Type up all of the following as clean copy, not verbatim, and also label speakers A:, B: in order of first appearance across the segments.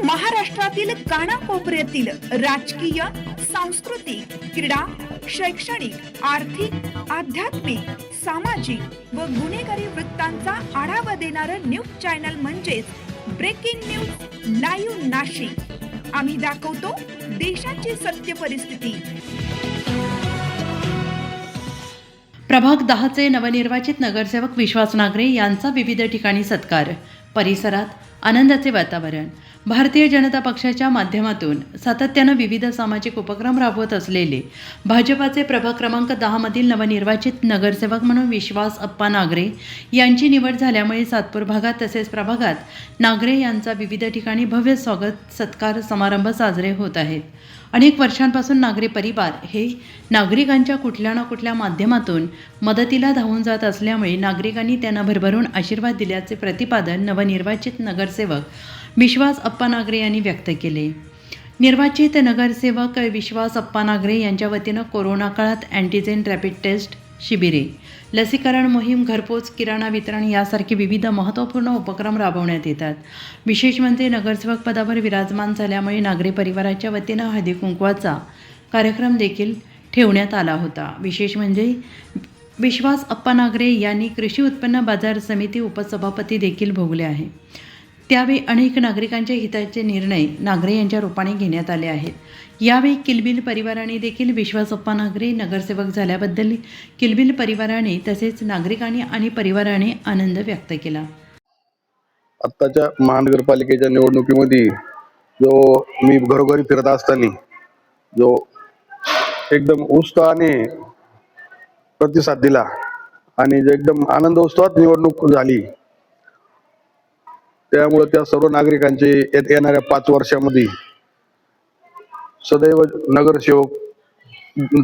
A: महाराष्ट्रातील कानाकोपऱ्यातील राजकीय, सांस्कृतिक, क्रीडा, शैक्षणिक, आर्थिक, आध्यात्मिक, सामाजिक व गुन्हेगारी वृत्तांचा आढावा देणारं न्यूज चॅनल म्हणजेच ब्रेकिंग न्यूज लाईव्ह नाशिक। आम्ही दाखवतो देशाची सत्य परिस्थिती।
B: प्रभाग 10चे नवनिर्वाचित नगरसेवक विश्वास नागरे यांचा विविध ठिकाणी सत्कार। परिसरात आनंदाचे वातावरण। भारतीय जनता पक्षाच्या माध्यमातून सातत्यानं विविध सामाजिक उपक्रम राबवत असलेले भाजपाचे प्रभाग क्रमांक 10 मधील नवनिर्वाचित नगरसेवक म्हणून विश्वास अप्पा नागरे यांची निवड झाल्यामुळे सातपूर भागात तसेच प्रभागात नागरे यांचा विविध ठिकाणी भव्य स्वागत सत्कार समारंभ साजरे होत आहेत। अनेक वर्षांपासून नागरे परिवार हे नागरिकांच्या कुठल्या ना कुठल्या माध्यमातून मदतीला धावून जात असल्यामुळे नागरिकांनी त्यांना भरभरून आशीर्वाद दिल्याचे प्रतिपादन नवनिर्वाचित नगरसेवक विश्वास अप्पा नागरे यांनी व्यक्त केले। निर्वाचित नगरसेवक विश्वास अप्पा नागरे यांच्या वतीनं कोरोना काळात अँटीजेन रॅपिड टेस्ट शिबिरे, लसीकरण मोहीम, घरपोच किराणा वितरण यासारखे विविध महत्त्वपूर्ण उपक्रम राबवण्यात येतात। विशेष म्हणजे नगरसेवक पदावर विराजमान झाल्यामुळे नागरे परिवाराच्या वतीनं हळदी कुंकवाचा कार्यक्रम देखील ठेवण्यात आला होता। विशेष म्हणजे विश्वास अप्पा नागरे यांनी कृषी उत्पन्न बाजार समिती उपसभापती देखील भोगले आहे। त्यावेळी अनेक नागरिकांच्या हिताचे निर्णय नागरे यांच्या रूपाने घेण्यात आले आहेत। यावेळी किलबिल परिवाराने देखील विश्वास अप्पा नागरे नगरसेवक झाल्याबद्दल किलबिल परिवाराने तसेच नागरिकांनी आणि परिवाराने आनंद व्यक्त केला।
C: आत्ताच्या महानगरपालिकेच्या निवडणुकीमध्ये जो मी घरोघरी फिरत असताना जो एकदम उत्साहाने प्रतिसाद दिला आणि जो एकदम आनंद उत्सवात निवडणूक झाली, त्यामुळे त्या सर्व नागरिकांचे येणाऱ्या 5 वर्षामध्ये सदैव नगरसेवक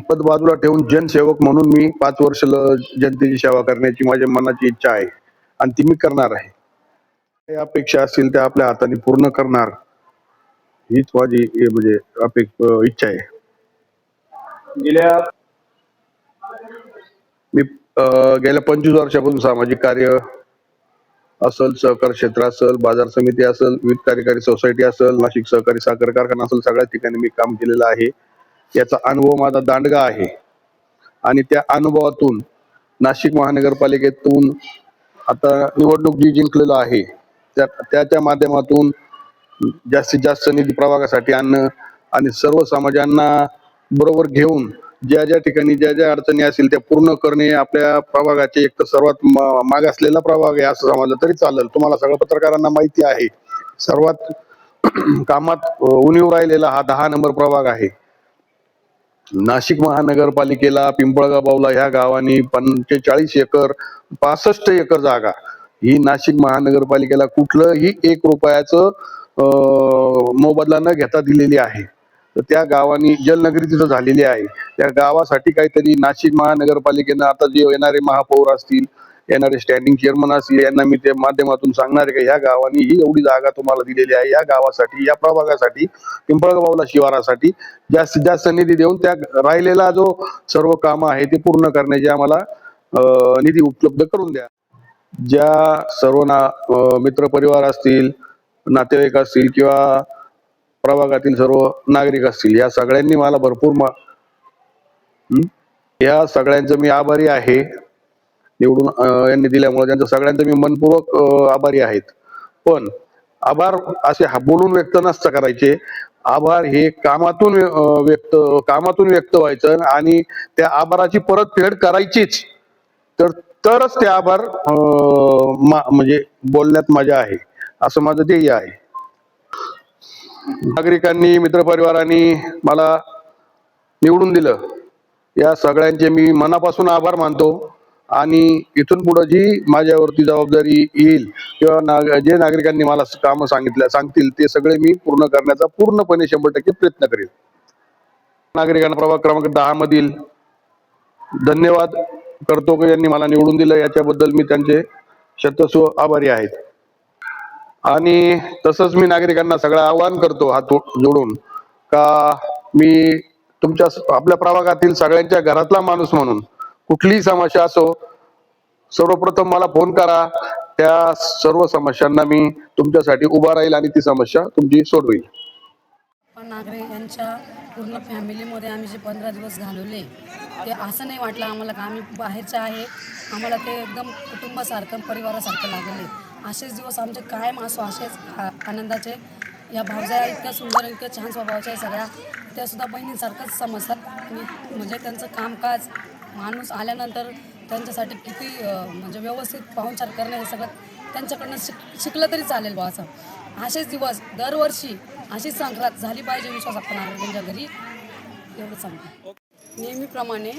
C: पद बाजूला ठेवून जनसेवक म्हणून मी 5 वर्ष जनतेची सेवा करण्याची माझ्या मनाची इच्छा आहे आणि ती मी करणार आहे। काही अपेक्षा असतील त्या आपल्या हाताने पूर्ण करणार हीच माझी म्हणजे इच्छा आहे। मी गेल्या 25 वर्षापासून सामाजिक कार्य असल, सहकार क्षेत्र असल, बाजार समिती असल, विविध कार्यकारी सोसायटी असल, नाशिक सहकारी साखर कारखाना असल, सगळ्या ठिकाणी मी काम केलेलं आहे। याचा अनुभव माझा दांडगा आहे आणि त्या अनुभवातून नाशिक महानगरपालिकेतून आता निवडणूक जी जिंकलेलं आहे त्याच्या माध्यमातून जास्तीत जास्त निधी प्रभागासाठी आणणं आणि सर्व समाजांना बरोबर घेऊन ज्या ठिकाणी ज्या अडचणी असतील त्या पूर्ण करणे आपल्या प्रभागाचे एक तर सर्वात मागासलेला प्रभाग आहे असं समजलं तरी चालेल। तुम्हाला सगळ्या पत्रकारांना माहिती आहे, सर्वात कामात उणीव राहिलेला हा 10 नंबर प्रभाग आहे। नाशिक महानगरपालिकेला पिंपळगाव बावला ह्या गावांनी 45 एकर 65 एकर जागा ही नाशिक महानगरपालिकेला कुठलंही 1 रुपयाचं मोबदला न घेता दिलेली आहे। तर त्या गावांनी जलनगरी तिथं झालेली आहे। त्या गावासाठी काहीतरी नाशिक महानगरपालिकेनं आता जे येणारे महापौर असतील, येणारे स्टँडिंग चेअरमन असतील, यांना मी त्या माध्यमातून सांगणार आहे की ह्या गावांनी ही एवढी जागा तुम्हाला दिलेली आहे, या गावासाठी, या प्रभागासाठी, पिंपळगावला शिवारासाठी जास्तीत जास्त निधी देऊन त्या राहिलेला जो सर्व कामं आहे ते पूर्ण करण्याची आम्हाला निधी उपलब्ध करून द्या। ज्या सर्व मित्र परिवार असतील, नातेवाईक असतील किंवा प्रभागातील सर्व नागरिक असतील, या सगळ्यांनी मला भरपूर या सगळ्यांचं मी आभारी आहे। निवडून यांनी दिल्यामुळे त्यांचं सगळ्यांचं मी मनपूर्वक आभारी आहेत। पण आभार असे बोलून व्यक्त नसतं करायचे, आभार हे कामातून व्यक्त व्हायचं आणि त्या आभाराची परतफेड करायचीच, तरच ते आभार म्हणजे बोलण्यात मजा आहे असं माझं ध्येय आहे। नागरिकांनी, मित्रपरिवारांनी मला निवडून दिलं, या सगळ्यांचे मी मनापासून आभार मानतो आणि इथून पुढे जी माझ्यावरती जबाबदारी येईल किंवा जे नागरिकांनी मला कामं सांगतील ते सगळे मी पूर्ण करण्याचा पूर्णपणे 100% प्रयत्न करेन। नागरिकांना प्रभाग क्रमांक 10 मधील धन्यवाद करतो की यांनी मला निवडून दिलं, याच्याबद्दल मी त्यांचे शतस्व आभारी आहेत। आणि तसंच मी नागरिकांना सगळं आवाहन करतो हात जोडून का मी आपल्या प्रभागातील सगळ्यांच्या घरातला माणूस म्हणून कुठलीही समस्या असो सर्वप्रथम मला फोन करा त्या सर्व समस्यांना मी तुमच्यासाठी उभा राहील आणि ती समस्या तुमची सोडवेल.
D: नागरे यांच्या पूर्ण फॅमिलीमध्ये आम्ही जे 15 दिवस घालवले ते असं नाही वाटलं आम्हाला का आम्ही बाहेरचे आहे. आम्हाला ते एकदम कुटुंबासारखं परिवारासारखं लागले. असेच दिवस आमचे कायम असो, असेच आनंदाचे. या भावजाया इतक्या सुंदर, इतक्या छान स्वभावाच्या आहे सगळ्या. त्यासुद्धा बहिणींसारखंच समजतात. म्हणजे त्यांचं कामकाज, माणूस आल्यानंतर त्यांच्यासाठी किती म्हणजे व्यवस्थित पाहुणचार करणं हे सगळं त्यांच्याकडनं शिकलं तरी चालेल बा असं. असेच दिवस दरवर्षी अशीच संक्रांत झाली पाहिजे विश्वास आपण त्यांच्या घरी, एवढं सांगतो. नेहमीप्रमाणे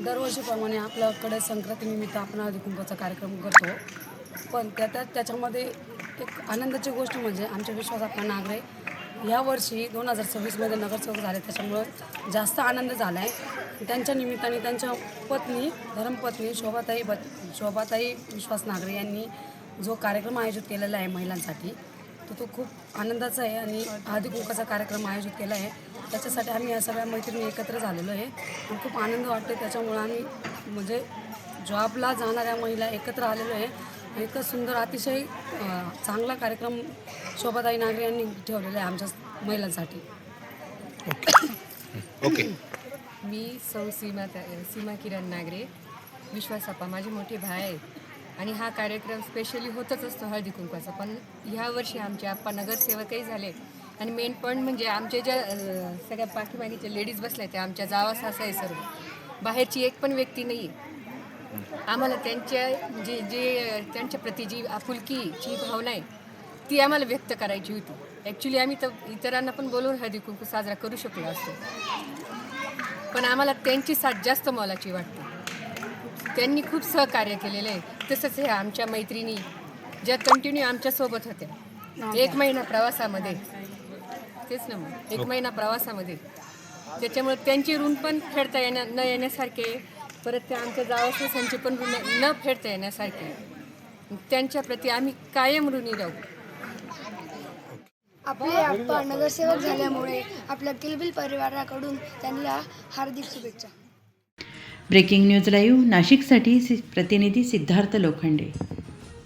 D: दरवर्षीप्रमाणे आपल्याकडे संक्रांतीनिमित्त आपण हळदी कुंकवाचा कार्यक्रम करतो. पण त्याच्यामध्ये एक आनंदाची गोष्ट म्हणजे आमच्या विश्वासात्मा नागरे यावर्षी 2026मध्ये नगरसेवक झाले. त्याच्यामुळं जास्त आनंद झाला आहे. त्यांच्या निमित्ताने त्यांच्या पत्नी, धर्मपत्नी शोभाताई विश्वास नागरे यांनी जो कार्यक्रम आयोजित केलेला आहे महिलांसाठी, तो खूप आनंदाचा आहे. आणि हळदी कुंकवाचा कार्यक्रम आयोजित केला आहे. त्याच्यासाठी आम्ही या सगळ्या मैत्रिणी एकत्र झालेलो आहे आणि खूप आनंद वाटतो. त्याच्यामुळं आम्ही म्हणजे जॉबला जाणाऱ्या महिला एकत्र आलेलो आहे. इतकं सुंदर, अतिशय चांगला कार्यक्रम शोभाताई नागरे यांनी ठेवलेला आहे आमच्या महिलांसाठी.
E: ओके.
F: मी सीमा किरण नागरे, विश्वासापा माझी मोठी भाई आहे. आणि हा कार्यक्रम स्पेशली होतच असतो हळदी कुंकवाचा. पण ह्या वर्षी आमचे आप्पा नगरसेवकही झाले. आणि मेन पॉईंट म्हणजे आमच्या ज्या सगळ्या पाठीमागीच्या लेडीज बसल्या त्या आमच्या जावा सासा आहे सर्व. बाहेरची एक पण व्यक्ती नाही आहे. आम्हाला त्यांच्या जे त्यांच्या प्रती जी आपुलकी, जी भावना आहे ती आम्हाला व्यक्त करायची होती. ॲक्च्युली आम्ही तर इतरांना पण बोलवून हळदी कुंकू साजरा करू शकलो असतो, पण आम्हाला त्यांची साथ जास्त मोलाची वाटते. त्यांनी खूप सहकार्य केलेलं आहे. तसंच हे आमच्या मैत्रिणी ज्या कंटिन्यू आमच्यासोबत होत्या 1 महिना प्रवासामध्ये, तेच ना मग 1 महिना प्रवासामध्ये, त्याच्यामुळे त्यांची ऋण पण फेडता न येण्यासारखे, परत त्या आमच्या जावसांची पण ऋण न फेडता येण्यासारखे. त्यांच्याप्रती आम्ही कायम ऋणी राहू.
G: आपले आप्पा नगरसेवक झाल्यामुळे आपल्या किलबिल परिवाराकडून त्यांना हार्दिक शुभेच्छा.
B: ब्रेकिंग न्यूज लाईव्ह नाशिकसाठी प्रतिनिधी सिद्धार्थ लोखंडे.